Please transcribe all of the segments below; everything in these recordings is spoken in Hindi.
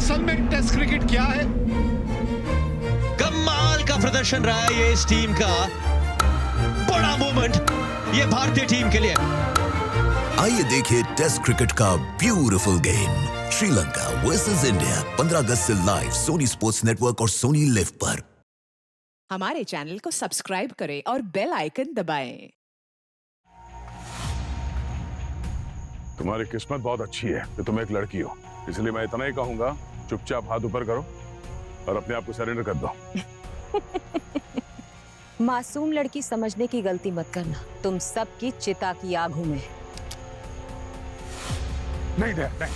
असल में टेस्ट क्रिकेट क्या है? कमाल का प्रदर्शन रहा है ये इस टीम का, बड़ा मोमेंट ये भारतीय टीम के लिए। आइए देखिए टेस्ट क्रिकेट का beautiful game, Sri Lanka versus India, 15 अगस्त से लाइव सोनी स्पोर्ट्स नेटवर्क और सोनी लिव पर। हमारे चैनल को सब्सक्राइब करें और बेल आइकन दबाएं। तुम्हारी किस्मत बहुत अच्छी है कि तुम एक लड़की हो, इसलिए मैं इतना ही कहूंगा, चुपचाप हाथ ऊपर करो और अपने आप को सरेंडर कर दो। मासूम लड़की समझने की गलती मत करना, तुम सबकी चिता की आगों में। नहीं दे, नहीं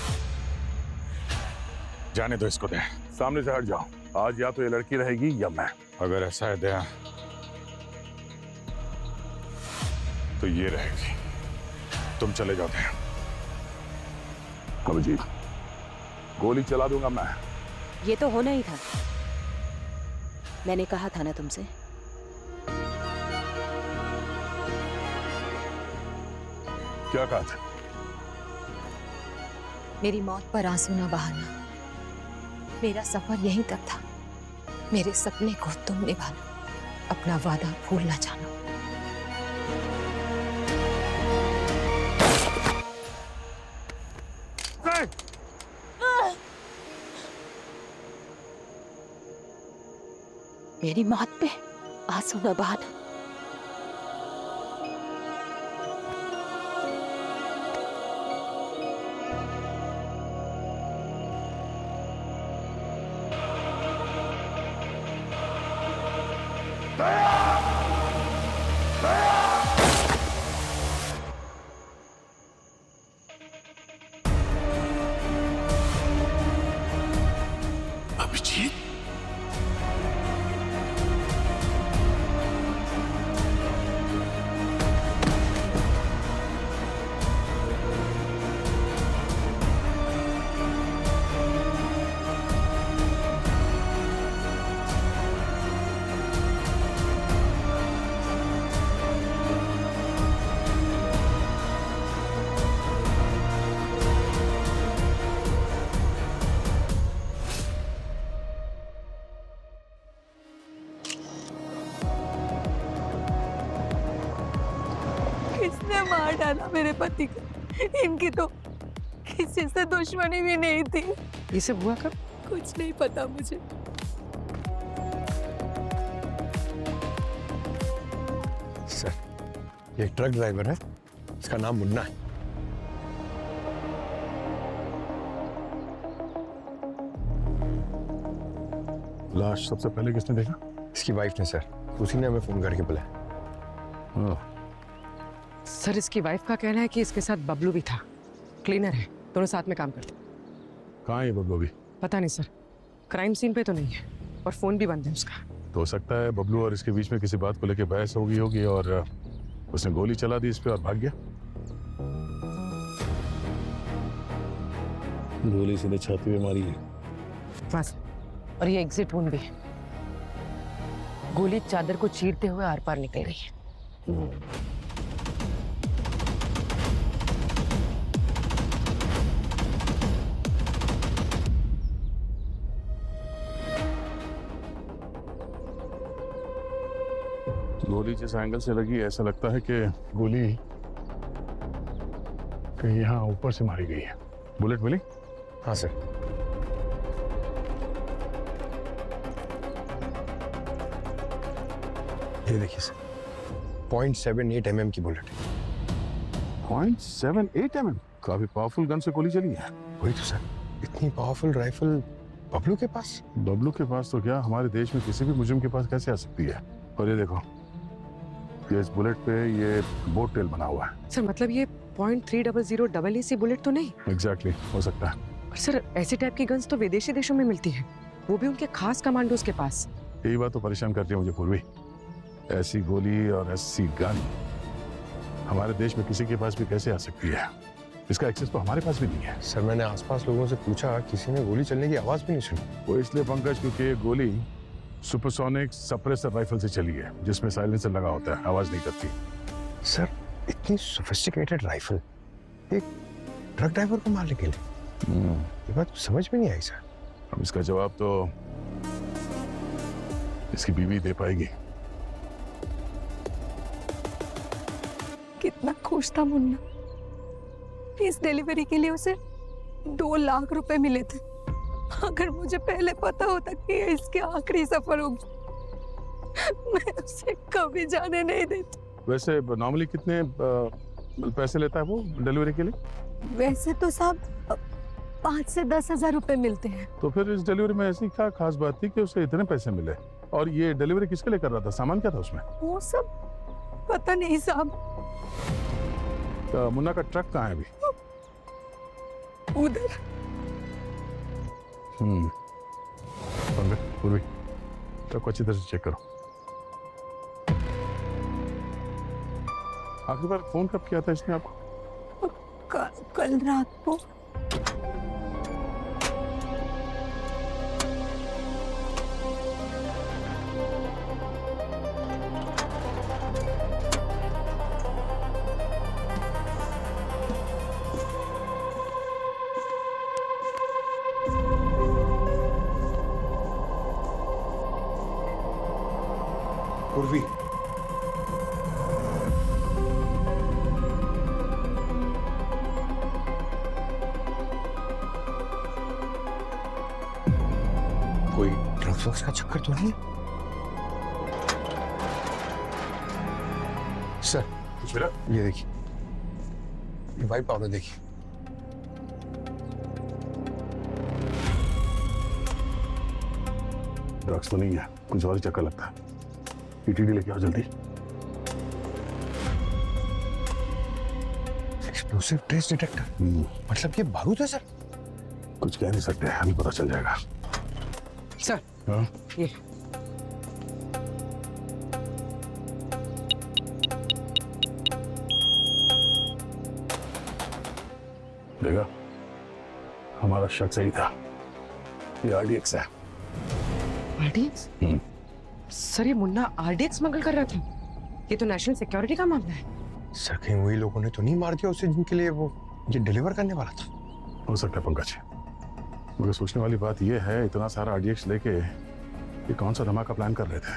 जाने दो इसको, दे सामने से हट जाओ। आज या तो ये लड़की रहेगी या मैं। अगर ऐसा है दया तो ये रहेगी, तुम चले जाओ दया। अभिजीत, गोली चला दूंगा मैं। ये तो होना ही था, मैंने कहा था ना तुमसे। क्या कहा था? मेरी मौत पर आंसू न बहाना, मेरा सफर यहीं तक था। मेरे सपने को तुम निभाना, अपना वादा भूल न जाना। मेरी मौत पे आंसू न बहाना। अभिजीत, किसने मार डाला मेरे पति को? इनकी तो किसी से दुश्मनी भी नहीं थी। ये सब हुआ कब? कुछ नहीं पता मुझे। सर, ये ट्रक ड्राइवर है, इसका नाम मुन्ना है। लाश सबसे पहले किसने देखा? इसकी वाइफ ने सर, उसी ने हमें फोन करके बुलाया। सर, इसकी वाइफ का कहना है कि इसके साथ बबलू भी था, क्लीनर है, दोनों साथ में काम करते। कहाँ है ये बबलू भी? पता नहीं सर, क्राइम सीन पे तो नहीं है और फोन भी बंद है उसका। तो हो सकता है बबलू और इसके बीच में किसी बात को लेकर बहस हो गई होगी और उसने गोली चला दी इस पे और भाग गया। गोली सीधे छाती में मारी है। बस, और ये एग्जिट वुंड भी है, गोली चादर को चीरते हुए आर पार निकल गई है। गोली जिस एंगल से लगी ऐसा लगता है कि गोली कहीं यहाँ ऊपर से मारी गई है। बुलेट मिली? हाँ सर। ये देखिए सर, 0.78 mm की बुलेट है। 0.78 mm? काफी पावरफुल गन से गोली चली है। वही तो सर, इतनी पावरफुल राइफल बबलू के पास? बबलू के पास तो क्या, हमारे देश में किसी भी मुजरिम के पास कैसे आ सकती है? और ये देखो, ये इस बुलेट पे ये बोट टेल बना हुआ है। सर, मतलब ये 0.300 EC बुलेट तो नहीं? एग्जैक्टली, हो सकता है। पर सर, ऐसी टाइप की गन्स तो विदेशी देशों में मिलती है, वो भी उनके खास कमांडोज के पास। यही बात तो परेशान करती है मुझे पूर्वी। ऐसी गोली और ऐसी गन हमारे देश में किसी के पास भी कैसे आ सकती है? इसका एक्सेस तो हमारे पास भी नहीं है। सर, मैंने आसपास लोगों से पूछा, किसी ने गोली चलने की आवाज भी नहीं सुनी। वो इसलिए पंकज, क्योंकि ये गोली सुपरसोनिक सप्रेसर राइफल से चली है, जिसमें साइलेंसर लगा होता है, आवाज नहीं करती। सर, इतनी सोफिस्टिकेटेड राइफल एक ट्रक ड्राइवर को मारने के लिए, ये बात समझ में नहीं आई सर। अब इसका जवाब तो इसकी बीवी दे पाएगी। कितना खुश था मुन्ना। इस डिलीवरी के लिए उसे 2 लाख रुपए मिले थे। अगर मुझे पहले पता होता कि ये इसके आखिरी सफर होगी, मैं उसे कभी जाने नहीं देती। वैसे नॉर्मली कितने पैसे लेता है वो डिलीवरी के लिए? वैसे तो साहब 5 से 10 हजार रुपए मिलते हैं। तो फिर इस डिलीवरी में ऐसी क्या खास बात थी कि उसे इतने पैसे मिले? और ये डिलीवरी किसके लिए कर रहा था? सामान क्या था उसमें? वो सब पता नहीं साहब। तो मुन्ना का ट्रक कहाँ है अभी? उधर। पंकज, पूर्वी, ट्रक को अच्छी तरह से चेक करो। आखिरी बार फोन कब किया था इसने आपको? कल रात को। पूर्वी, कोई ड्रग्स वग्स का चक्कर तो नहीं? सर कुछ मिला? ये देखिए, ये वाइट पाउडर देखिए। ड्रग्स तो नहीं है, कुछ और ही चक्कर लगता है। ईटीडी लेके आओ जल्दी। एक्सप्लोसिव ट्रेस डिटेक्टर, मतलब ये बारूद है सर? कुछ कह नहीं सकते, अभी पता चल जाएगा। सर, हाँ? ये देखा, हमारा शक सही था। ये आरडीएक्स है। आरडीएक्स? सर, ये मुन्ना आरडीएक्स स्मगल कर रहा था। ये तो नेशनल सिक्योरिटी का मामला है। सर कहीं वही लोगों ने तो नहीं मार दिया उसे जिनके लिए वो ये डिलीवर करने वाला था? हो सकता है पंकज, मगर सोचने वाली बात यह है, इतना सारा आरडीएक्स लेके ये कौन सा धमाका प्लान कर रहे थे?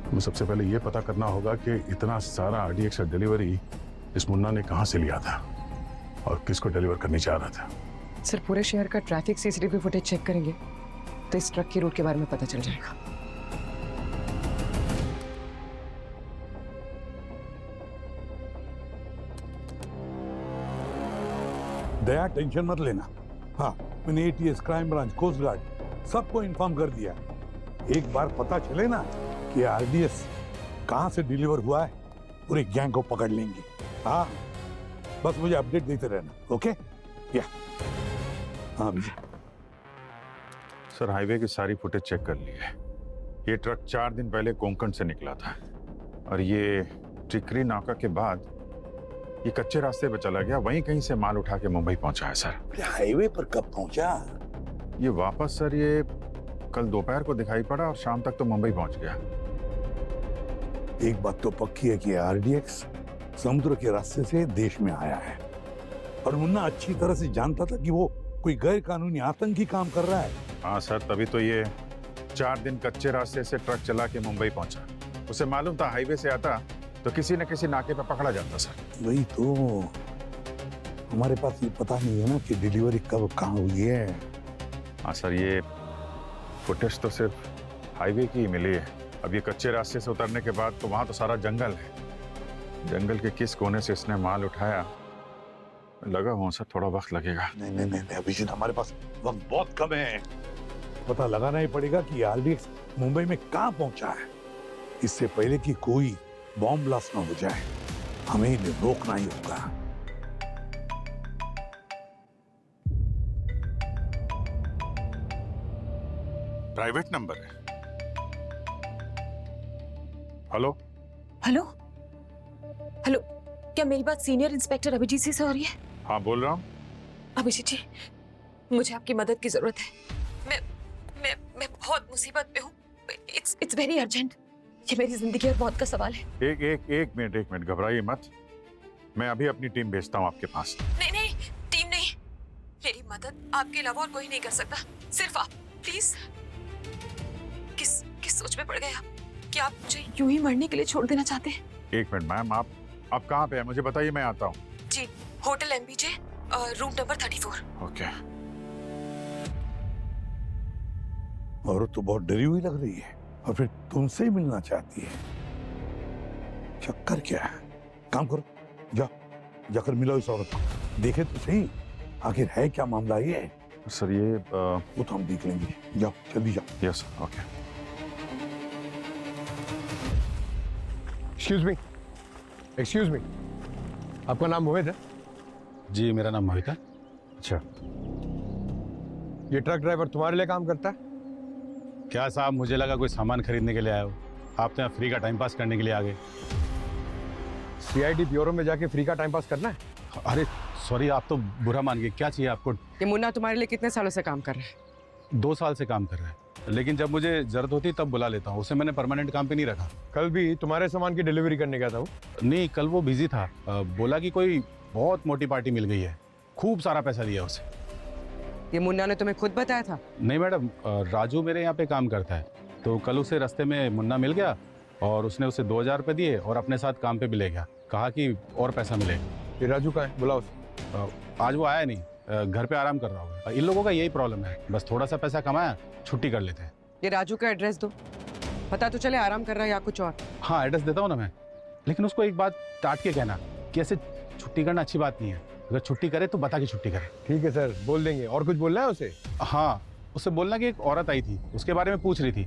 हमें सबसे पहले ये पता करना होगा कि इतना सारा आरडीएक्स डिलीवरी इस मुन्ना ने कहां से लिया था और किसको डिलीवर करने जा रहा था। सर, पूरे शहर का ट्रैफिक सीसीटीवी फुटेज चेक करेंगे तो इस ट्रक की रूट के बारे में पता चल जाएगा। दया, टेंशन मत लेना। हाँ, मैंने ATS, crime branch, coast guard सबको इन्फॉर्म कर दिया। एक बार पता चले ना कि आरडीएस कहां से डिलीवर हुआ है, पूरे गैंग को पकड़ लेंगे। हाँ, बस मुझे अपडेट देते रहना। ओके? या हाँ भैया। सर, हाईवे की सारी फुटेज चेक कर ली है। ये ट्रक 4 दिन पहले कोंकण से निकला था और ये टिकरी नाका के बाद ये कच्चे रास्ते पे चला गया, वहीं कहीं से माल उठा के मुंबई पहुंचा है सर। हाईवे पर कब पहुंचा? ये वापस सर ये कल दोपहर को दिखाई पड़ा और शाम तक तो मुंबई पहुंच गया। एक बात तो पक्की है कि आरडीएक्स समुद्र के रास्ते से देश में आया है और मुन्ना अच्छी तरह से जानता था कि वो कोई गैर कानूनी आतंकी काम कर रहा है। हाँ सर, तभी तो ये 4 दिन कच्चे रास्ते से ट्रक चला के मुंबई पहुंचा। उसे मालूम था हाईवे से आता तो किसी न किसी नाके पे पकड़ा जाता सर। वही तो, हमारे पास ये पता नहीं है ना कि डिलीवरी कब कहाँ हुई है। हाँ सर, ये फुटेज तो सिर्फ हाईवे की ही मिली है। अब ये कच्चे रास्ते से उतरने के बाद तो वहां तो सारा जंगल है। जंगल के किस कोने से इसने माल उठाया, लगा हुआ सर थोड़ा वक्त लगेगा। नहीं नहीं नहीं अभिजीत, हमारे पास वक्त बहुत कम है। पता लगाना ही पड़ेगा कि आरडीएक्स मुंबई में कहाँ पहुंचा है, इससे पहले कि कोई बॉम्ब ब्लास्ट ना हो जाए। हमें इन्हें रोकना ही होगा। प्राइवेट नंबर है। हेलो हेलो हेलो, क्या मेरी बात सीनियर इंस्पेक्टर अभिजीत जी से हो रही है? हाँ, बोल रहा हूँ। अभिजीत जी, मुझे आपकी मदद की जरूरत है। मैं बहुत मुसीबत में हूँ। It's very urgent. ये मेरी जिंदगी और मौत का सवाल है। एक मिनट घबराइए मत। मैं अभी अपनी टीम भेजता हूँ आपके पास। नहीं, टीम नहीं, मेरी मदद आपके अलावा और कोई नहीं कर सकता, सिर्फ आप। प्लीज। किस सोच में पड़ गए आप कि आप मुझे यूं ही मरने के लिए छोड़ देना चाहते हैं? एक मिनट मैम, आप कहाँ पे हैं? मुझे बताइए, मैं आता हूँ। जी, होटल एमबीजे, रूम नंबर 34। ओके। औरत तो बहुत डरी हुई लग रही है और फिर तुमसे ही मिलना चाहती है। चक्कर क्या है? काम करो, जाकर मिलो इस औरत को, देखे तो सही आखिर है क्या मामला ये। सर ये वो तो हम देख लेंगे, जाओ जल्दी जाओ। Yes okay. एक्सक्यूज मी, आपका नाम मोहित है? जी मेरा नाम मोहित है। अच्छा, ये ट्रक ड्राइवर तुम्हारे लिए काम करता है? क्या साहब, मुझे लगा कोई सामान खरीदने के लिए आए हो, आप तो यहाँ फ्री का टाइम पास करने के लिए आ गए। सीआईडी ब्यूरो में जाके फ्री का टाइम पास करना है? अरे सॉरी, आप तो बुरा मान गए। क्या चाहिए आपको? ये मुन्ना तुम्हारे लिए कितने सालों से काम कर रहा है? 2 साल से काम कर रहा है, लेकिन जब मुझे जरूरत होती तब बुला लेता हूँ। उसे मैंने परमानेंट काम पे नहीं रखा। कल भी तुम्हारे सामान की डिलीवरी करने गया था वो? नहीं, कल वो बिजी था। बोला कि कोई बहुत मोटी पार्टी मिल गई है, खूब सारा पैसा दिया उसे। ये मुन्ना ने तुम्हें खुद बताया था? नहीं मैडम, राजू मेरे यहाँ पे काम करता है, तो कल उसे रास्ते में मुन्ना मिल गया और उसने उसे 2000 रुपये दिए और अपने साथ काम पे भी ले गया। कहा कि और पैसा मिलेगा। ये राजू कहाँ है? बुलाओ उसे। आज वो आया नहीं, घर पे आराम कर रहा होगा। इन लोगों का यही प्रॉब्लम है, बस थोड़ा सा पैसा कमाया, छुट्टी कर लेते हैं। ये राजू का एड्रेस दो, पता तो चले आराम कर रहा है या कुछ और। हाँ एड्रेस देता हूँ ना मैं, लेकिन उसको एक बात डांट के कहना कि ऐसे छुट्टी करना अच्छी बात नहीं है। अगर छुट्टी करे तो बता के छुट्टी करे। ठीक है सर, बोल देंगे। और कुछ बोलना है उसे? हाँ, उससे बोलना कि एक औरत आई थी, उसके बारे में पूछ रही थी।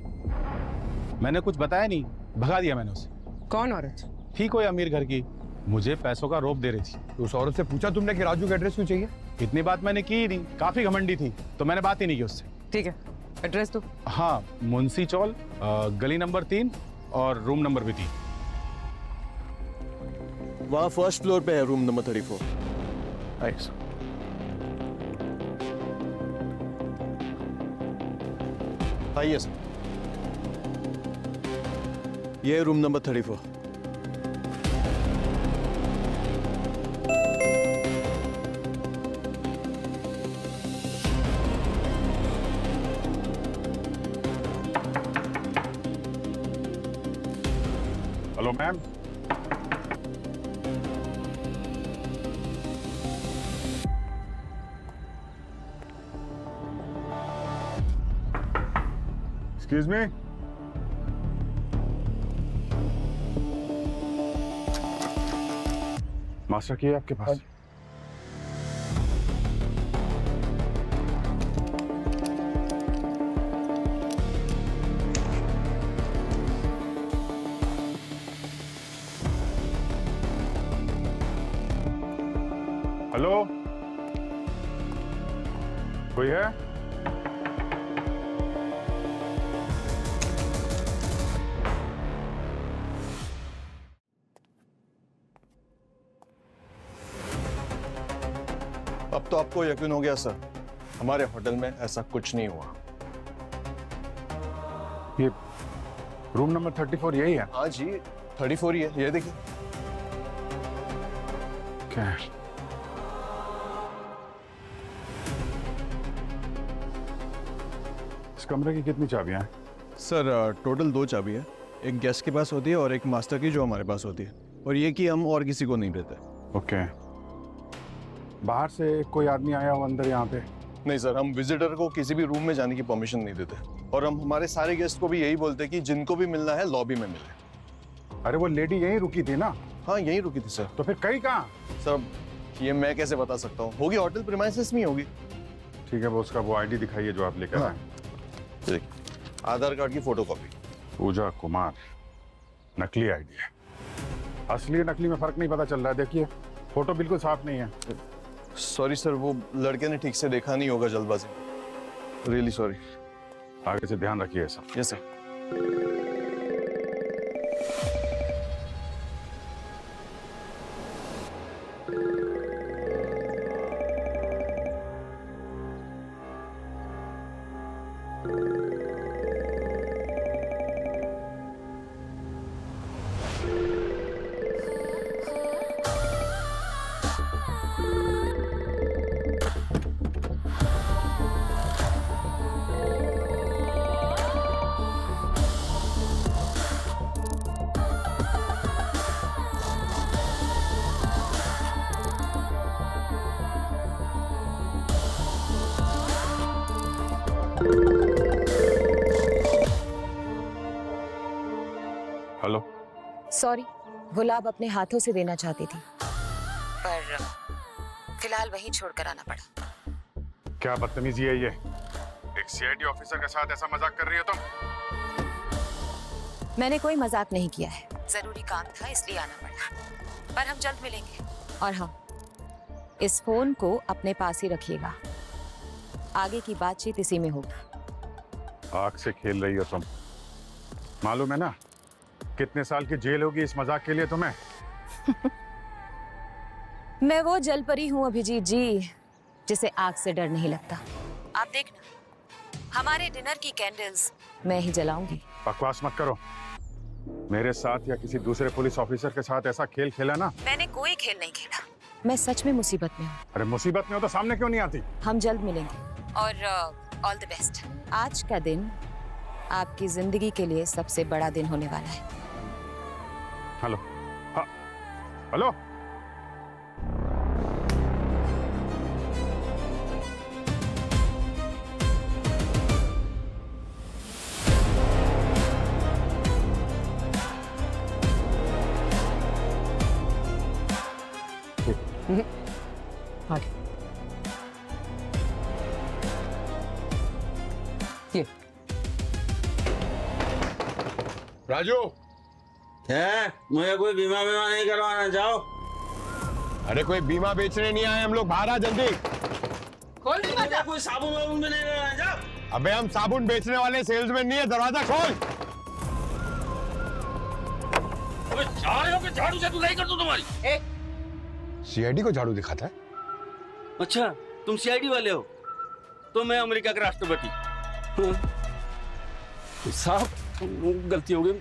मैंने कुछ बताया नहीं, भगा दिया मैंने उसे। कौन औरत? थी कोई अमीर घर की, मुझे पैसों का रोप दे रही थी। तो उस औरत से पूछा तुमने कि राजू का एड्रेस क्यों चाहिए? इतनी बात मैंने की ही नहीं, काफी घमंडी थी, तो मैंने बात ही नहीं की उससे। ठीक है, एड्रेस दो। हाँ, मुंशी चौल, गली नंबर 3 और रूम नंबर भी 3। वहाँ फर्स्ट फ्लोर पे है रूम नंबर 34। Thanks. आइए सर, ये है room number 34। Hello ma'am. Excuse me. Master की है आपके पास? हेलो, कोई है? अब तो आपको यकीन हो गया सर, हमारे होटल में ऐसा कुछ नहीं हुआ। ये रूम नंबर 34 यही है? हाँ जी, 34 ही है, ये देखिए। क्या है? इस कमरे की कितनी चाबियां हैं? सर टोटल 2 चाबी है, एक गेस्ट के पास होती है और एक मास्टर की जो हमारे पास होती है, और ये कि हम और किसी को नहीं देते। ओके। बाहर से कोई आदमी आया हो अंदर यहाँ पे? नहीं सर, हम विजिटर को किसी भी रूम में जाने की परमिशन नहीं देते, और हम हमारे सारे गेस्ट को भी यही बोलते हैं कि जिनको भी मिलना है लॉबी में मिले। अरे वो लेडी यहीं रुकी थी ना? हाँ यहीं रुकी थी सर। तो फिर कहीं कहाँ? सर ये मैं कैसे बता सकता हूँ, होगी होटल प्रीमाइसेस में ही होगी। ठीक है, वो उसका वो आईडी दिखाइए जो आप लेकर आए। देखिए, आधार कार्ड की फोटोकॉपी। पूजा कुमार, नकली आईडी है। असली नकली में फर्क नहीं पता चल रहा है। देखिए फोटो बिल्कुल साफ नहीं है। सॉरी सर, वो लड़के ने ठीक से देखा नहीं होगा जल्दबाजी। Really sorry. आगे से ध्यान रखिए ऐसा। Yes sir. हेलो। सॉरी, गुलाब अपने हाथों से देना चाहती थी, पर फिलहाल वहीं छोड़कर आना पड़ा। क्या बदतमीजी है ये? एक सीआईडी ऑफिसर के साथ ऐसा मजाक कर रही हो तुम? मैंने कोई मजाक नहीं किया है, जरूरी काम था इसलिए आना पड़ा, पर हम जल्द मिलेंगे। और हाँ, इस फोन को अपने पास ही रखिएगा, आगे की बातचीत इसी में होगी। आग से खेल रही हो तुम, मालूम है ना कितने साल की जेल होगी इस मजाक के लिए तुम्हें? मैं वो जलपरी हूँ अभिजीत जी, जिसे आग से डर नहीं लगता। आप देखना, हमारे डिनर की कैंडल्स मैं ही जलाऊंगी। बकवास मत करो। मेरे साथ या किसी दूसरे पुलिस ऑफिसर के साथ ऐसा खेल खेला ना? मैंने कोई खेल नहीं खेला, मैं सच में मुसीबत में हूँ। अरे मुसीबत में हो तो सामने क्यों नहीं आती? हम जल्द मिलेंगे और ऑल द बेस्ट। आज का दिन आपकी जिंदगी के लिए सबसे बड़ा दिन होने वाला है। हेलो। हाँ, हेलो। आगे ये राजू, है मुझे कोई बीमा नहीं करवाना, जाओ। अरे कोई बीमा बेचने नहीं आए हम लोग, बाहर आ जल्दी। खोल दीजिए, कोई साबुन वाबुन भी नहीं करवाना, जाओ। अबे हम साबुन बेचने वाले सेल्समैन नहीं है, दरवाजा खोल। अबे झाड़ू के झाड़ू से धुलाई कर दूं तुम्हारी। सीआईडी को झाड़ू दिखाता है? अच्छा, तुम सीआईडी वाले हो? तो मैं अमेरिका का राष्ट्रपति। साहब, गलती हो गई।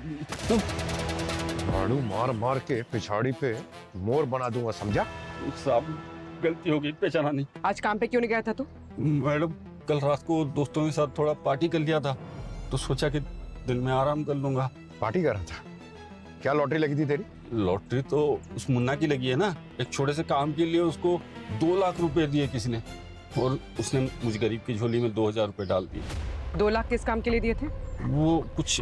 झाड़ू मार मार के पिछाड़ी पे मोर बना दूंगा, समझा? साहब, गलती हो गई, पहचाना नहीं। आज काम पे क्यों नहीं गया था तू? मैडम, कल रात को दोस्तों के साथ थोड़ा पार्टी कर लिया था, तो सोचा कि दिन में आराम कर लूंगा। पार्टी कर रहा था? क्या लॉटरी लगी थी तेरी? लॉटरी तो उस मुन्ना की लगी है ना। एक छोटे से काम के लिए उसको 2 लाख रुपए दिए किसी ने, और उसने मुझ गरीब की झोली में 2000 रुपए डाल दिए। 2 लाख किस काम के लिए दिए थे? वो कुछ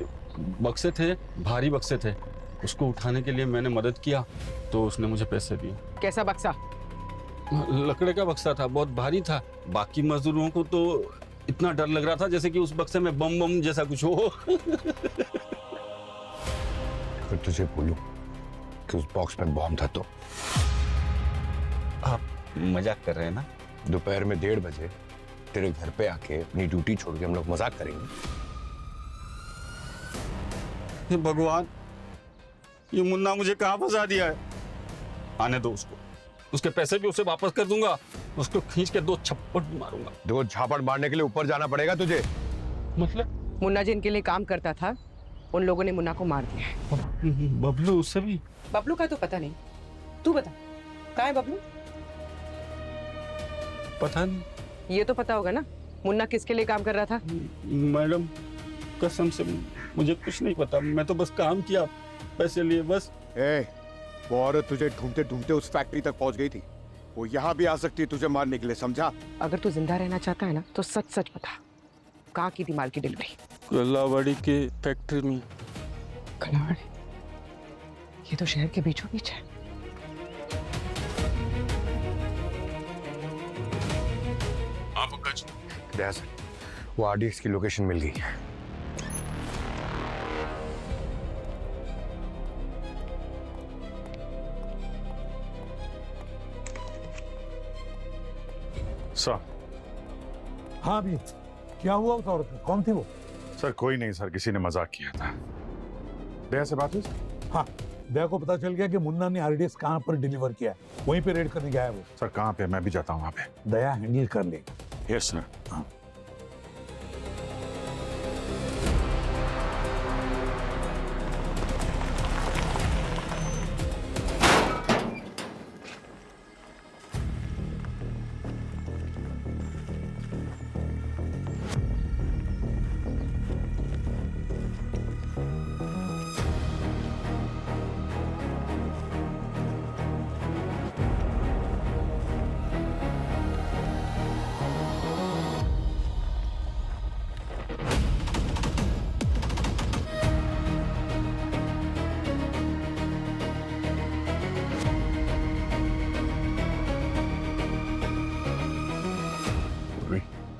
बक्से थे, भारी बक्से थे, उसको उठाने के लिए मैंने मदद किया, तो उसने मुझे पैसे दिए। कैसा बक्सा? लकड़े का बक्सा था, बहुत भारी था। बाकी मजदूरों को तो इतना डर लग रहा था जैसे कि उस बक्से में बम बम जैसा कुछ हो। अगर तुझे बोलूं कि उस बॉक्स में बॉम्ब था तो? आप मजाक कर रहे हैं ना? दोपहर में 1:30 बजे तेरे घर पे आके अपनी ड्यूटी छोड़ के हम लोग मजाक करेंगे? हे भगवान, ये मुन्ना मुझे कहाँ फंसा दिया है। आने दो उसको, उसके पैसे भी उसे वापस कर दूंगा, उसको खींच के 2 छप्पड़ मारूंगा। 2 झापड़ मारने के लिए ऊपर जाना पड़ेगा तुझे। मतलब? मुन्ना जिनके लिए काम करता था, उन लोगों ने मुन्ना को मार दिया है। बबलू उससे भी? बबलू का तो पता नहीं, तू बता कहाँ है बबलू? पता नहीं। ये तो पता होगा ना मुन्ना किसके लिए काम कर रहा था? मैडम, कसम से मुझे कुछ नहीं पता, मैं तो बस काम किया, पैसे लिए बस। वो औरत तुझे ढूंढते ढूंढते उस फैक्ट्री तक पहुंच गई थी, वो यहाँ भी आ सकती है तुझे मारने के लिए, समझा? अगर तू जिंदा रहना चाहता है ना तो सच सच बता, कहाँ की थी माल की डिलीवरी? कलावाड़ी के फैक्ट्री में। कलावाड़ी? ये तो शहर के बीचों बीच है। आप पंकज? दया सर, वो आरडीएक्स की लोकेशन मिल गई है। सर। हाँ भी, क्या हुआ उस औरत को? कौन थी वो? सर कोई नहीं सर, किसी ने मजाक किया था। दया से बात हुई? हाँ, दया को पता चल गया कि मुन्ना ने आरडीएक्स कहाँ पर डिलीवर किया है, वहीं पे रेड करने गया है वो। सर कहाँ पे? मैं भी जाता हूँ वहाँ पे। दया हैंडल कर लेगा। Yes sir. हाँ।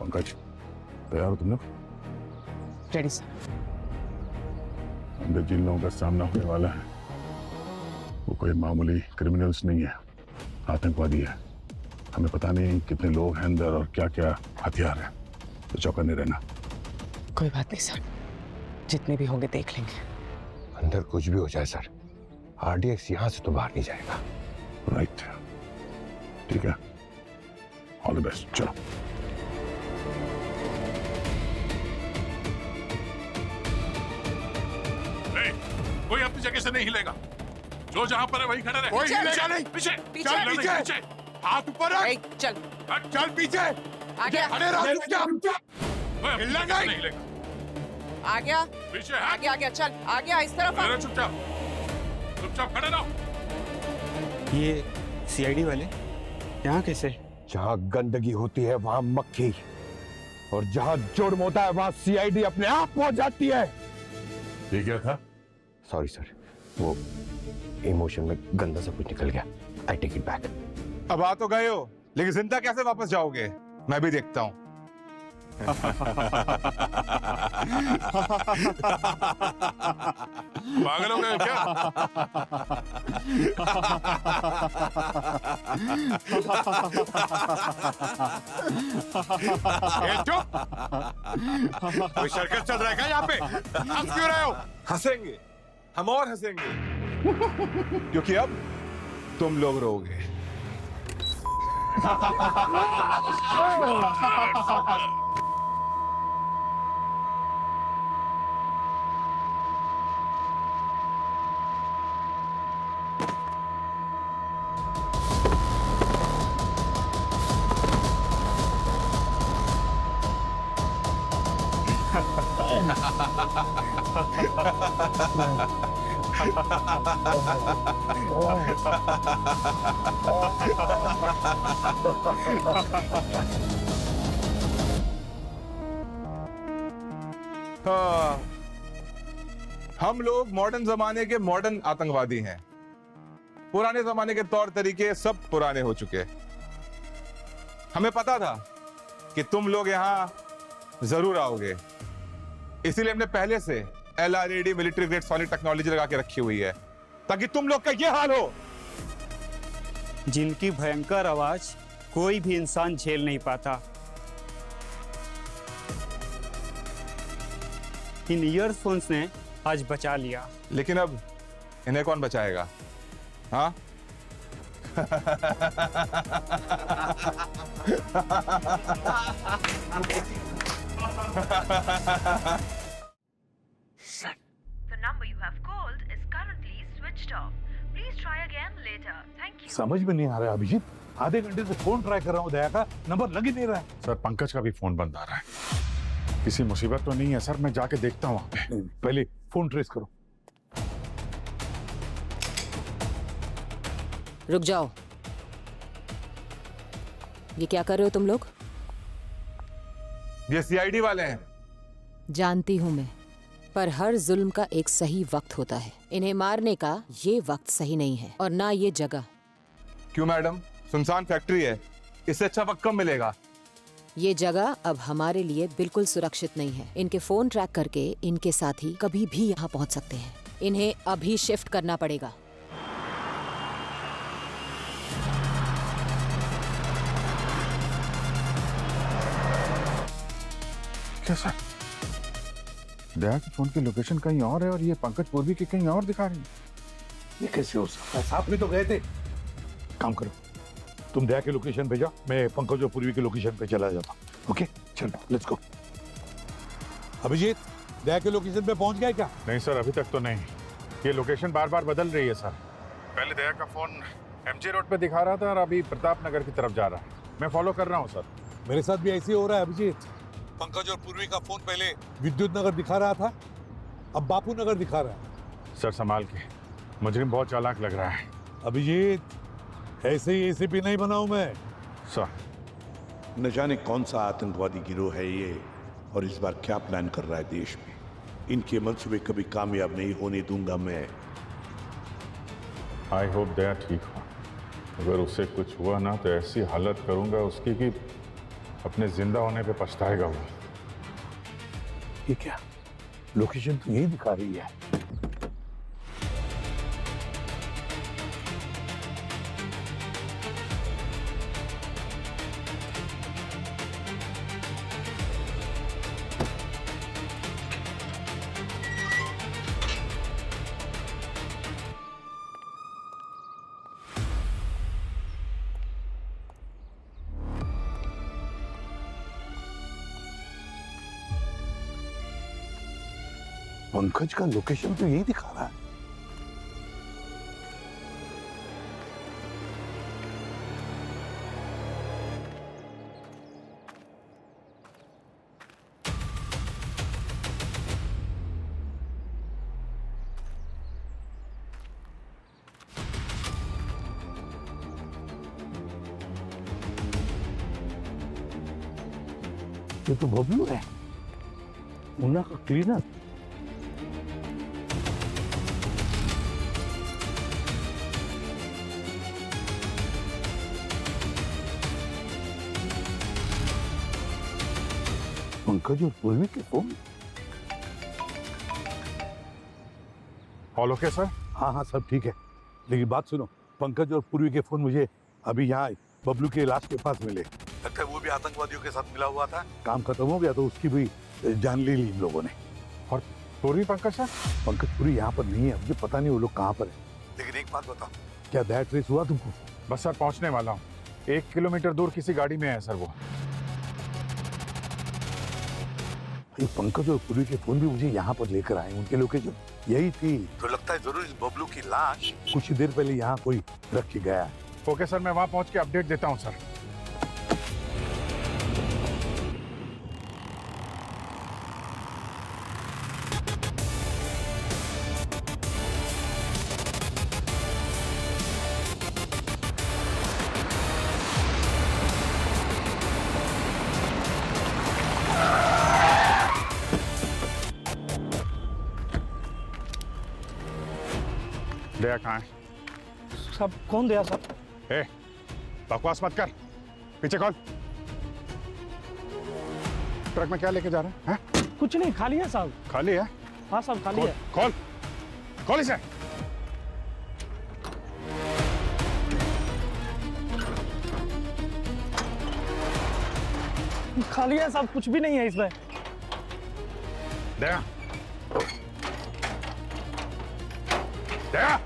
पंकज, तैयार हो तुम लोग? Ready sir. अंदर जिन लोगों का सामना होने वाला है वो कोई मामूली क्रिमिनल्स नहीं है, आतंकवादी है। हमें पता नहीं कितने लोग हैं अंदर और क्या क्या हथियार है, तो चौकन्ने रहना। कोई बात नहीं सर, जितने भी होंगे देख लेंगे। अंदर कुछ भी हो जाए सर, आरडीएक्स यहां से तो बाहर नहीं जाएगा। राइट, ठीक है, ऑल द बेस्ट। चलो कोई अपनी जगह से नहीं हिलेगा, जो जहां पर है वहीं खड़े रहे। कोई हिलेगा नहीं। पीछे पीछे, चल, पीछे। हाथ ऊपर रख। चल चल पीछे, आगे खड़े रहो चुपचाप। कोई अपनी हिलना जगह से नहीं। हिलेगा। आ गया, पीछे हट, आ गया, चल आ गया, इस तरफ खड़े रहो, चुपचाप चुपचाप खड़े रहो। ये सीआईडी वाले यहाँ कैसे? जहाँ गंदगी होती है वहाँ मक्खी, और जहाँ जुर्म होता है वहाँ सीआईडी अपने आप पहुंच जाती है। ये क्या था? सॉरी सर, वो इमोशन में गंदा सा कुछ निकल गया। I take it back. अब आ तो गए हो, लेकिन जिंदा कैसे वापस जाओगे मैं भी देखता हूँ। पागल हो गए क्या? चुप! कोई सर्कस चल रहा है क्या यहाँ पे? हंस क्यों रहे हो? हंसेंगे, हम और हंसेंगे, क्योंकि अब तुम लोग रोगे। हाँ, हम लोग मॉडर्न जमाने के मॉडर्न आतंकवादी हैं। पुराने जमाने के तौर तरीके सब पुराने हो चुके। हमें पता था कि तुम लोग यहां जरूर आओगे, इसीलिए हमने पहले से LRAD military grade solid technology लगा के रखी हुई है, ताकि तुम लोग का ये हाल हो। जिनकी भयंकर आवाज कोई भी इंसान झेल नहीं पाता। इन ईयरफोन्स ने आज बचा लिया। लेकिन अब इन्हें कौन बचाएगा? हाँ? समझ में नहीं आ रहा है अभिजीत, आधे घंटे से फोन ट्राई कर रहा हूँ, दया का नंबर लग ही नहीं रहा है। सर पंकज का भी फोन बंद आ रहा है। किसी मुसीबत तो नहीं है सर? मैं जाके देखता हूँ वहां पे। पहले फोन ट्रेस करो। रुक जाओ, ये क्या कर रहे हो तुम लोग? ये CID वाले हैं। जानती हूं मैं, पर हर जुल्म का एक सही वक्त होता है। इन्हें मारने का ये वक्त सही नहीं है, और ना ये जगह। क्यों मैडम? सुनसान फैक्ट्री है, इससे अच्छा वक्त कम मिलेगा। ये जगह अब हमारे लिए बिल्कुल सुरक्षित नहीं है। इनके फोन ट्रैक करके इनके साथी कभी भी यहाँ पहुँच सकते हैं। इन्हें अभी शिफ्ट करना पड़ेगा। क्या सर? दया के फोन की लोकेशन कहीं और है और ये पंकज पूर्वी की कहीं और दिखा रही है। ये कैसे हो सकता है? साथ में तो गए थे। काम करो, तुम दया के लोकेशन भेजा, मैं पंकज और पूर्वी के लोकेशन पे चला जाता हूँ। ओके चलो, लेट्स गो। अभिजीत, दया के लोकेशन पे पहुंच गया क्या? नहीं सर, अभी तक तो नहीं। ये लोकेशन बार बार बदल रही है सर। पहले दया का फोन MG रोड पे दिखा रहा था और अभी प्रताप नगर की तरफ जा रहा है। मैं फॉलो कर रहा हूँ सर। मेरे साथ भी ऐसे ही हो रहा है अभिजीत। पंकज और पूर्वी का फोन पहले विद्युत नगर दिखा रहा था, अब बापू नगर दिखा रहा है। सर संभाल के, मुजरिम बहुत चालाक लग रहा है। अभिजीत, ऐसे ही ACP नहीं बनाऊं मैं। सर न जाने कौन सा आतंकवादी गिरोह है ये, और इस बार क्या प्लान कर रहा है देश में। इनके मंसूबे कभी कामयाब नहीं होने दूंगा मैं। आई होप दया ठीक हो। अगर उससे कुछ हुआ ना तो ऐसी हालत करूंगा उसकी कि अपने जिंदा होने पे पछताएगा वो। ये क्या, लोकेशन तो यही दिखा रही है। पंकज का लोकेशन तो यही दिखा रहा है। ये तो बबलू है, मुन्ना का क्लीनर। पंकज और पूर्वी के फोन। All okay sir? हाँ हाँ सब ठीक है, लेकिन बात सुनो, पंकज और पूर्वी के फोन मुझे अभी यहाँ बबलू के लाश के पास मिले। लगता है वो भी आतंकवादियों के साथ मिला हुआ था। काम खत्म हो गया तो उसकी भी जान ले ली इन लोगों ने। और पूर्वी पंकज सर? पंकज पूरी यहाँ पर नहीं है, मुझे पता नहीं वो लोग कहाँ पर है। लेकिन एक बात बताओ, क्या दैट ट्रेस हुआ तुमको? बस सर पहुंचने वाला हूँ, 1 किलोमीटर दूर किसी गाड़ी में है सर वो। पंकज और पूर्वी के फोन भी मुझे यहाँ पर लेकर आए, उनके लोकेशन यही थी। तो लगता है जरूर इस बबलू की लाश कुछ देर पहले यहाँ कोई रख के गया है। ओके सर, मैं वहाँ पहुँच के अपडेट देता हूँ सर। दया कहाँ है? सब कौन दया साहब? ए, बकवास मत कर, पीछे खोल। ट्रक में क्या लेके जा रहे हैं? कुछ नहीं, खाली है साहब। खाली है? हाँ साहब खाली है। खोल, खोल इसे। खाली है साहब, कुछ भी नहीं है इसमें। दया, दया,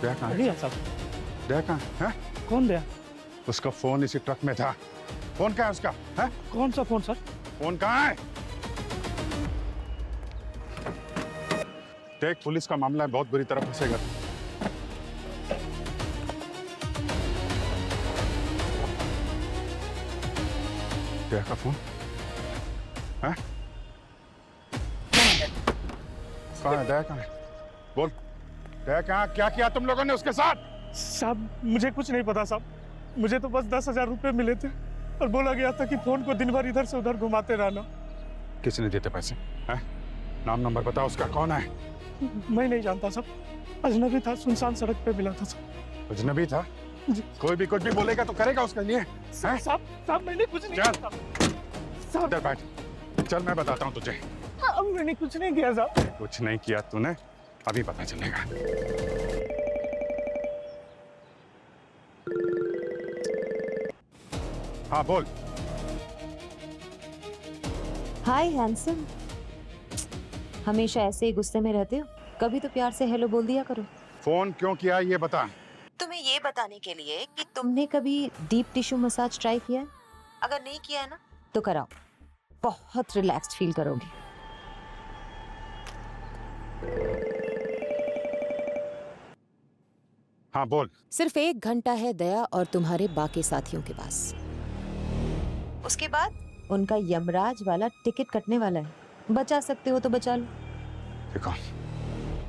दया कहाँ है? साहब। दया कहाँ है? कौन दया? उसका फोन इसी ट्रक में था। फोन कहाँ है उसका? है? कौन सा फोन सर? फोन कहाँ है? देख, पुलिस का मामला है, बहुत बुरी तरह फंसेगा। दया का फोन है? कहाँ है दया? कहाँ है? बोल, दया कहाँ? क्या किया तुम लोगों ने उसके साथ? साहब मुझे कुछ नहीं पता साहब, मुझे तो बस 10,000 रुपए मिले थे और बोला गया था कि फोन को दिन भर इधर से उधर घुमाते रहना। किसने देते पैसे? हैं? नाम नंबर बताओ उसका, कौन है? मैं नहीं जानता साहब, अजनबी था, सुनसान सड़क पे मिला था साहब। अजनबी था? कोई भी कुछ भी बोलेगा तो करेगा उसके लिए? साहब मैंने कुछ नहीं किया साहब। इधर बैठ, चल मैं बताता हूँ तुझे। मैंने कुछ नहीं किया साहब। कुछ नहीं किया तूने, अभी पता चलेगा। हाँ बोल। हाय हैंडसम, हमेशा ऐसे ही गुस्से में रहते हो? कभी तो प्यार से हेलो बोल दिया करो। फोन क्यों किया ये बता। तुम्हें ये बताने के लिए कि तुमने कभी डीप टिश्यू मसाज ट्राई किया है? अगर नहीं किया है ना तो कराओ, बहुत रिलैक्स्ड फील करोगे। हाँ बोल। सिर्फ 1 घंटा है दया और तुम्हारे बाकी साथियों के पास, उसके बाद उनका यमराज वाला टिकट कटने वाला है। बचा सकते हो तो बचा लो। देखो,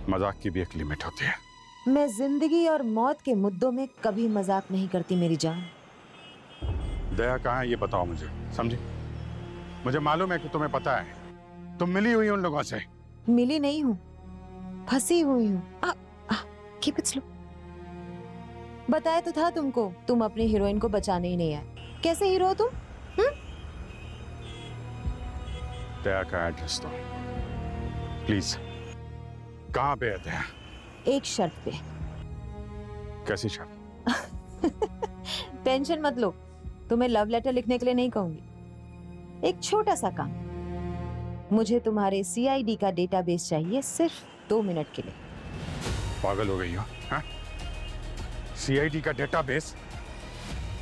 मजाक की भी एक लिमिट होती है। मैं जिंदगी और मौत के मुद्दों में कभी मजाक नहीं करती मेरी जान। दया कहाँ है ये बताओ मुझे, समझी? मुझे मालूम है कि तुम्हें पता है, तुम मिली हुई उन लोगों से। मिली नहीं हूँ, फंसी हुई हूँ। Keep it slow. बताया तो था तुमको, तुम अपनी हीरोइन को बचाने ही नहीं आए। कैसे हीरो हो तुम? दया का एड्रेस दो प्लीज। कहाँ पे है दया? एक शर्त पे। कैसी शर्त? टेंशन मत लो, तुम्हें लव लेटर लिखने के लिए नहीं कहूंगी। एक छोटा सा काम, मुझे तुम्हारे CID का डेटाबेस चाहिए सिर्फ 2 मिनट के लिए। पागल हो गई हो? हाँ? CID का डेटाबेस?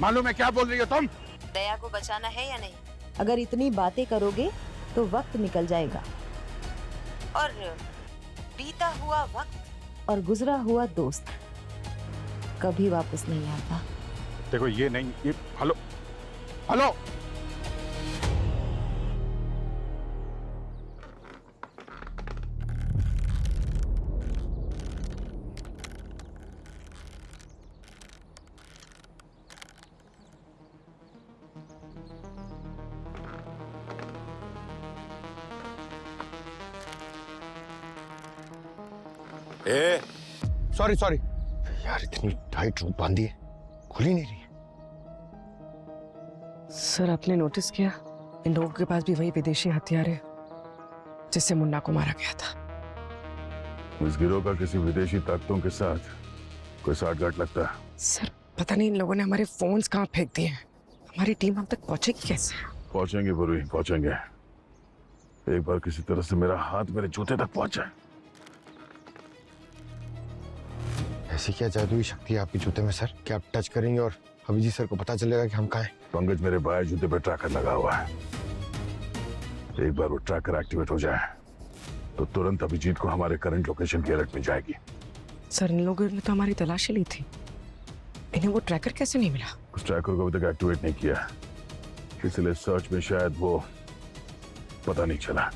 मालूम है क्या बोल रही हो तुम? दया को बचाना है या नहीं? अगर इतनी बातें करोगे तो वक्त निकल जाएगा, और बीता हुआ वक्त और गुजरा हुआ दोस्त कभी वापस नहीं आता। देखो ये नहीं, ये हेलो हेलो। सॉरी सॉरी यार, इतनी टाइट रूप बांधी है, खुल ही नहीं रही है। सर आपने नोटिस किया, इन लोगों के पास भी वही विदेशी हथियार है जिससे मुन्ना को मारा गया था। इस गिरोह का किसी विदेशी ताकतों के साथ कोई साठगांठ लगता है। सर पता नहीं इन लोगों ने हमारे फोन्स कहाँ फेंक दिए हैं। हमारी टीम हम तक पहुंचेगी कैसे? पहुंचेंगे बुरी, पहुंचेंगे। एक बार किसी तरह से मेरा हाथ मेरे जूते तक पहुंच जाए। ऐसी क्या जादुई शक्ति है आपके जूते में सर, कि आप टच करेंगे और अभिजीत सर को पता चलेगा कि हम कहाँ हैं? पंकज, मेरे बाएं जूते पे ट्रैकर लगा हुआ है। एक बार वो ट्रैकर एक्टिवेट हो जाए तो तुरंत अभिजीत को हमारे करंट लोकेशन की अलर्ट मिल जाएगी। सर इन लोगों ने तो हमारी तलाशी ली थी, इन्हें वो ट्रैकर कैसे नहीं मिला? उस ट्रैकर को अभी तक एक्टिवेट नहीं किया, इसलिए सर्च में शायद वो पता नहीं चला।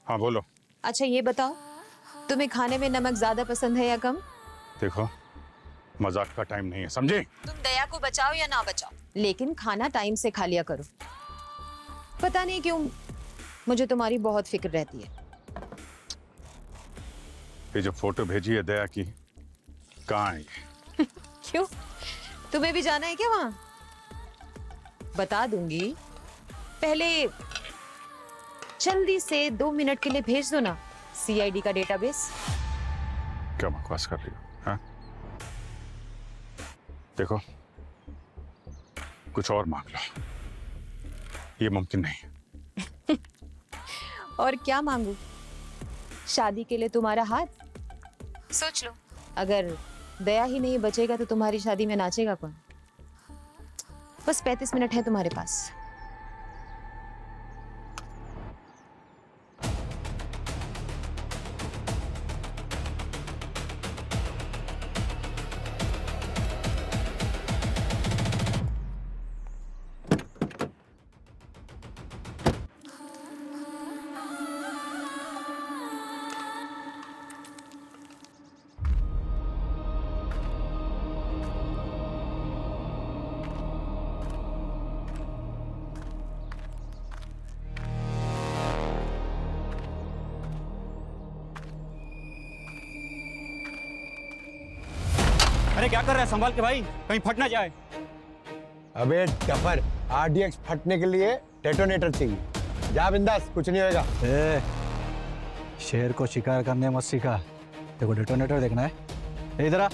हाँ बोलो। अच्छा ये बताओ, तुम्हें खाने में नमक ज्यादा पसंद है या कम? देखो मजाक का टाइम नहीं है, समझे? तुम दया को बचाओ या ना बचाओ, लेकिन खाना टाइम से खा लिया करो। पता नहीं क्यों मुझे तुम्हारी बहुत फिक्र रहती है। ये जो फोटो भेजी है दया की, कहाँ है ये? क्यों, तुम्हें भी जाना है क्या वहां? बता दूंगी, पहले जल्दी से 2 मिनट के लिए भेज दो ना CID का डेटाबेस। क्या बकवास कर रही हो? हाँ? देखो कुछ और मांग लो, ये मुमकिन नहीं। और क्या मांगू? शादी के लिए तुम्हारा हाथ? सोच लो, अगर दया ही नहीं बचेगा तो तुम्हारी शादी में नाचेगा कौन? बस 35 मिनट है तुम्हारे पास। अरे क्या कर रहा है, संभाल के भाई, कहीं फट ना जाए। अबे टफर, RDX फटने के लिए डेटोनेटर चाहिए। जा बिंदास, कुछ नहीं होएगा। शेर को शिकार करने मत सीखा, देखो डेटोनेटर देखना है। इधर आ।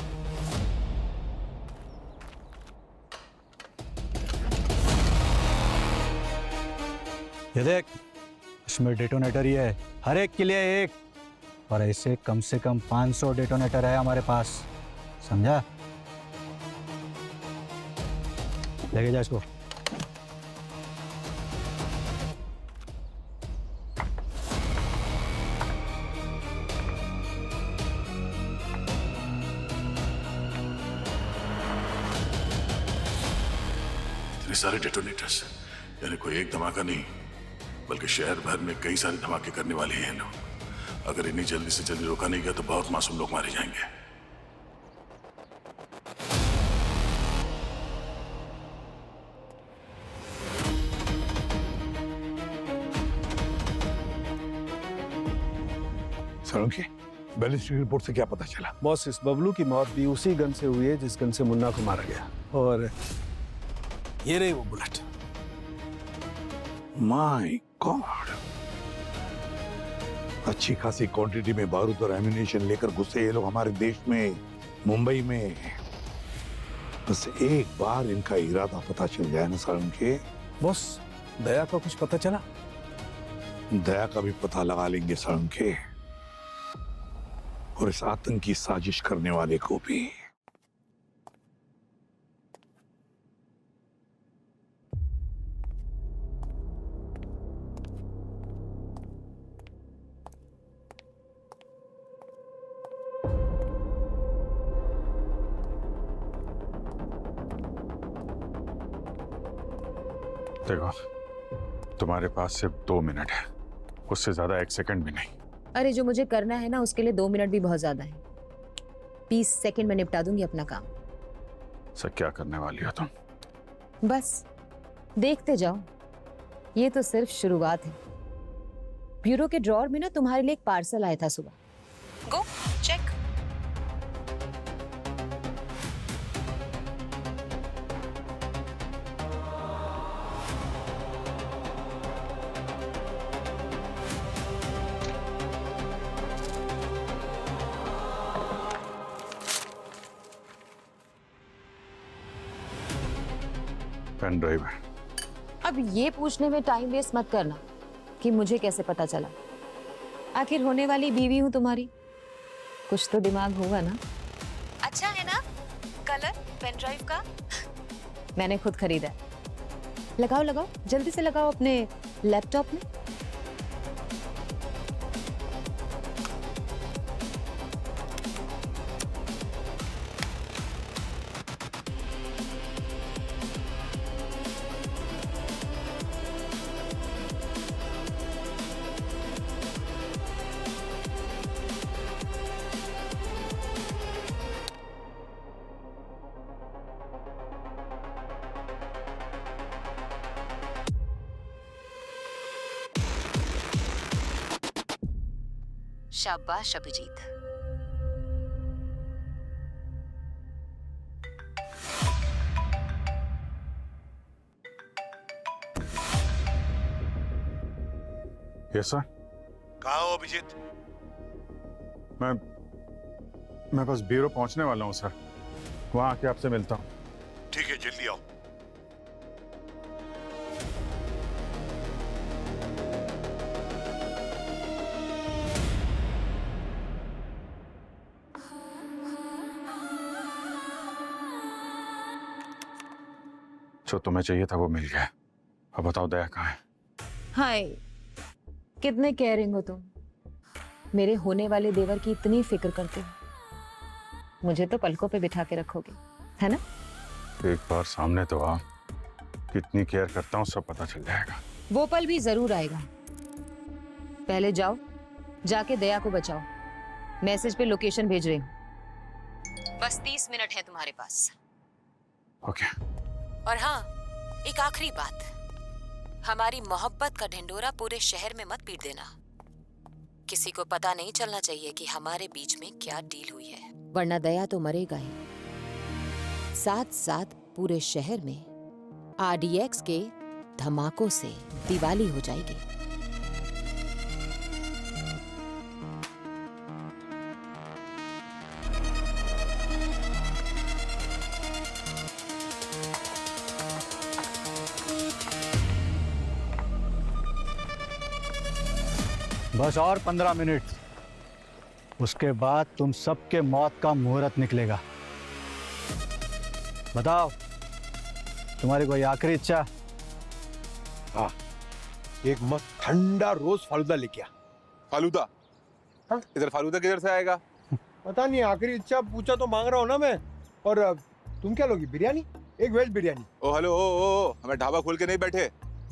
ये देख, इसमें डेटोनेटर ही है, हर एक के लिए एक, और ऐसे कम से कम 500 डेटोनेटर है हमारे पास, समझा? लेके जा इसको। इतने सारे डेटोनेटर्स, यानी कोई एक धमाका नहीं बल्कि शहर भर में कई सारे धमाके करने वाले हैं लोग। अगर इन्हें जल्दी से जल्दी रोका नहीं गया तो बहुत मासूम लोग मारे जाएंगे। सालुंखे, बैलिस्टिक रिपोर्ट से क्या पता चला? बॉस, इस बबलू की मौत भी उसी गन से हुई है जिस गन से मुन्ना को मारा गया, और ये रही वो बुलेट। माय गॉड, अच्छी खासी क्वांटिटी में बारूद और एम्यूनेशन लेकर घुसे ये लोग हमारे देश में, मुंबई में। बस एक बार इनका इरादा पता चल जाए ना सालुंखे। बॉस, दया का कुछ पता चला? दया का भी पता लगा लेंगे सालुंखे, और इस आतंकी साजिश करने वाले को भी। देखो, तुम्हारे पास सिर्फ 2 मिनट है, उससे ज्यादा 1 सेकंड भी नहीं। अरे जो मुझे करना है ना, उसके लिए 2 मिनट भी बहुत ज्यादा है। 20 सेकंड में निपटा दूंगी अपना काम। सर, क्या करने वाली हो तुम? बस देखते जाओ, ये तो सिर्फ शुरुआत है। ब्यूरो के ड्रॉर में ना तुम्हारे लिए एक पार्सल आया था सुबह। Go check. पेन ड्राइव है। अब ये पूछने में टाइम वेस्ट मत करना कि मुझे कैसे पता चला। आखिर होने वाली बीवी हूं तुम्हारी, कुछ तो दिमाग होगा ना। अच्छा है ना कलर पेन ड्राइव का? मैंने खुद खरीदा। लगाओ लगाओ, जल्दी से लगाओ अपने लैपटॉप में। शाबाश अभिजीत। Yes sir. कहाँ हो अभिजीत? मैं बस ब्यूरो पहुंचने वाला हूं सर, वहां आके आपसे मिलता हूं। ठीक है, जल्दी आओ। जो तुम्हें चाहिए था वो मिल गया। अब बताओ दया कहाँ है? हाय, कितने केयरिंग हो तुम। मेरे होने वाले देवर की इतनी फिक्र करते हो। मुझे तो पलकों पे बिठा के रखोगे, है ना? एक बार सामने तो आ, कितनी केयर करता हूँ सब पता चल जाएगा। वो पल भी जरूर आएगा। पहले जाओ, जाके दया को बचाओ। मैसेज पे लोकेशन भेज रही हूँ। बस 30 मिनट है तुम्हारे पास। ओके। और हाँ, एक आखिरी बात, हमारी मोहब्बत का ढिंडोरा पूरे शहर में मत पीट देना। किसी को पता नहीं चलना चाहिए कि हमारे बीच में क्या डील हुई है, वरना दया तो मरेगा ही। साथ साथ पूरे शहर में RDX के धमाकों से दिवाली हो जाएगी। बस और 15 मिनट, उसके बाद तुम सबके मौत का मुहूर्त निकलेगा। बताओ, तुम्हारी कोई आखिरी इच्छा? हाँ, एक मस्त ठंडा रोज फालूदा लेके आ। फालूदा? हाँ? इधर फालूदा किधर से आएगा? पता नहीं, आखिरी इच्छा पूछा तो मांग रहा हूँ ना मैं। और तुम क्या लोगी? बिरयानी? एक वेज बिरयानी। ओ हेलो, ओ हमें ढाबा खोल के नहीं बैठे,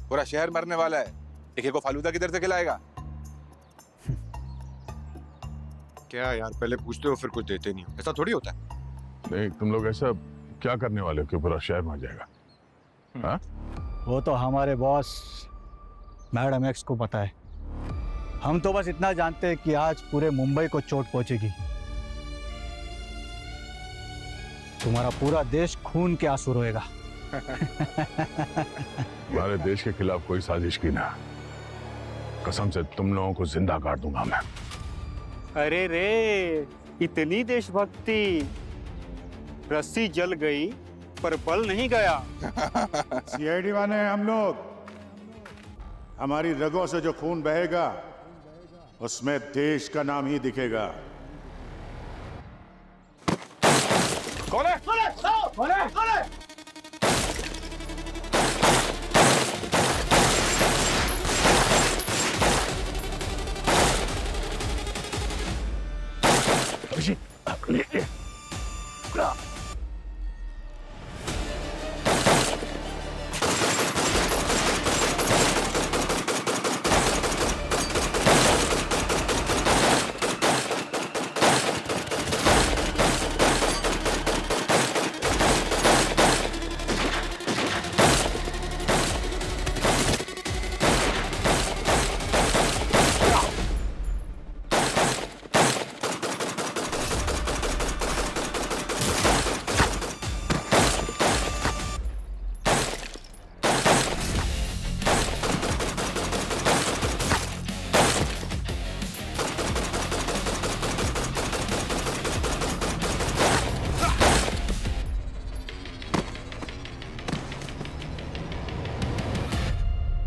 पूरा शहर मरने वाला है। एक को फालूदा किधर से खिलाएगा? क्या यार, पहले पूछते हो फिर कुछ देते नहीं हो, ऐसा थोड़ी होता है। नहीं, तुम लोग ऐसा क्या करने वाले हो कि पूरा शहर मर जाएगा? हाँ? वो तो हमारे बॉस मैडम एक्स को पता है। हम तो बस इतना जानते हैं कि आज पूरे मुंबई को चोट पहुंचेगी। तुम्हारा पूरा देश खून के आंसू रोएगा। हमारे देश के खिलाफ कोई साजिश की ना, कसम से तुम लोगों को जिंदा काट दूंगा मैं। अरे रे, इतनी देशभक्ति। रस्सी जल गई पर बल नहीं गया। सीआईडी वाले हैं हम लोग। हमारी रगों से जो खून बहेगा उसमें देश का नाम ही दिखेगा। कौन है? कौन है?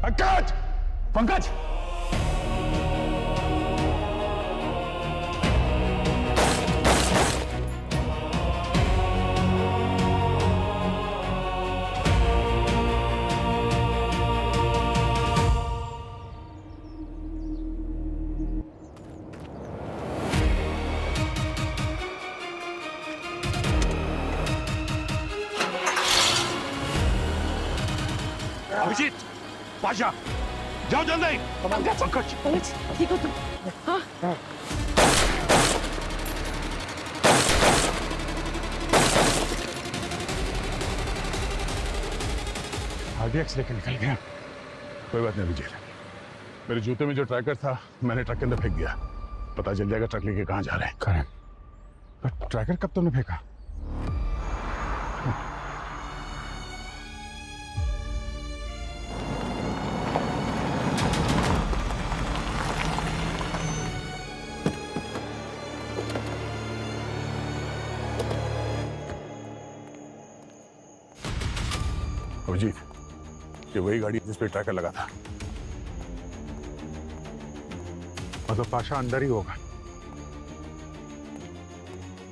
पंकज! पंकज! अभिजीत, पाशा, जाओ जल्दी। पंकज, ठीक हो तुम? हाँ। आरडीएक्स लेके निकल गया। कोई बात नहीं अभिजीत, मेरे जूते में जो ट्रैकर था मैंने ट्रक के अंदर फेंक दिया। पता चल जाएगा ट्रक लेके कहाँ जा रहे हैं। करें। ट्रैकर कब तुमने फेंका? अभिजीत, ये वही गाड़ी जिस पे ट्रैकर लगा था। मतलब पाशा अंदर ही होगा।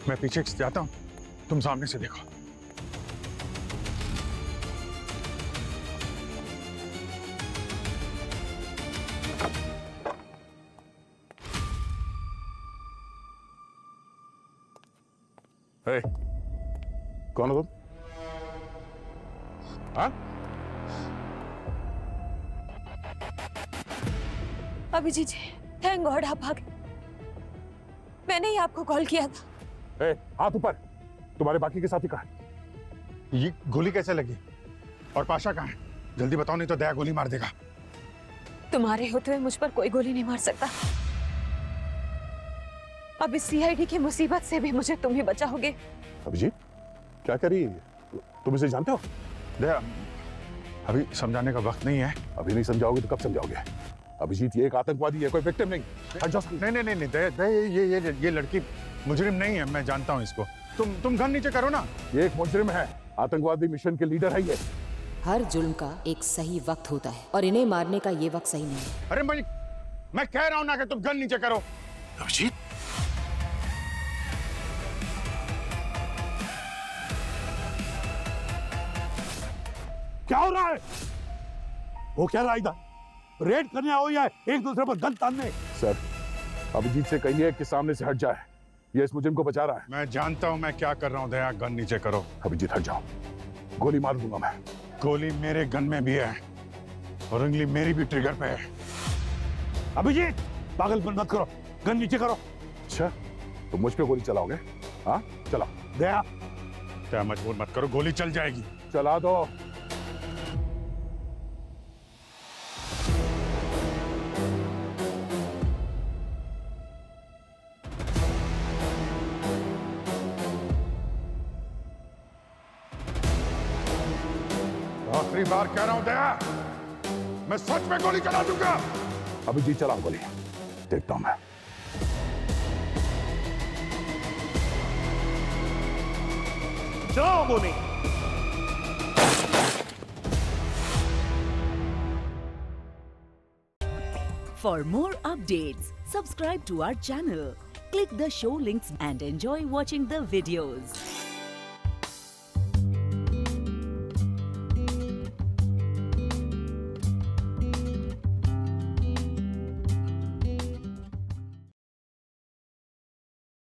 मैं पीछे से जाता हूं, तुम सामने से देखो। हे, कौन हो तुम? हाँ? अभिजीत जी, थैंक गॉड आप आ गए। मैंने ही आपको कॉल किया था। ए, हाथ ऊपर। तुम्हारे बाकी के साथी कहाँ हैं? ये गोली कैसे लगी? और पाशा कहाँ है? जल्दी बताओ नहीं तो दया गोली मार देगा। तुम्हारे होते हुए मुझ पर कोई गोली नहीं मार सकता। अब इस सीआईडी की मुसीबत से भी मुझे तुम ही बचाओगे। अभिजीत, क्या करी? तुम इसे जानते हो? दया, अभी समझाने का वक्त नहीं है। अभी नहीं समझाओगे तो कब समझाओगे? अभिजीत, ये एक आतंकवादी है, कोई विक्टिम नहीं। नहीं, दया, ये लड़की मुजरिम नहीं है, मैं जानता हूँ इसको। तुम गन नीचे करो ना। ये एक मुजरिम है, आतंकवादी मिशन के लीडर है ये। हर जुल्म का एक सही वक्त होता है और इन्हें मारने का ये वक्त सही नहीं है। अरे मैं कह रहा हूं ना कि तुम गन नीचे करो। अभिजीत, क्या हो रहा है? वो क्या रहा इधर? रेड करने आओ या एक दूसरे पर गन तानने? सर, अभिजीत से कहिए कि सामने से हट जाए। ये इस मुजरिम को बचा रहा है। मैं जानता हूं मैं क्या कर रहा हूं। दया, गन नीचे करो। अभिजीत, हट जाओ, गोली मार दूंगा मैं। गोली मेरे गन में भी है और उंगली मेरी भी ट्रिगर पे है। अभिजीत, पागलपन मत करो, गन नीचे करो। अच्छा, तो मुझ पे गोली चलाओगे? हाँ, चलाओ। दया, मजबूर मत करो, गोली चल जाएगी। चला दो। आखिरी बार कह रहा हूं दया, मैं सच में गोली चला दूंगा। अभी जी चलाऊं गोली, देखता हूं मैं। जाओ बोनी। For more updates, subscribe to our channel, click the show links and enjoy watching the videos.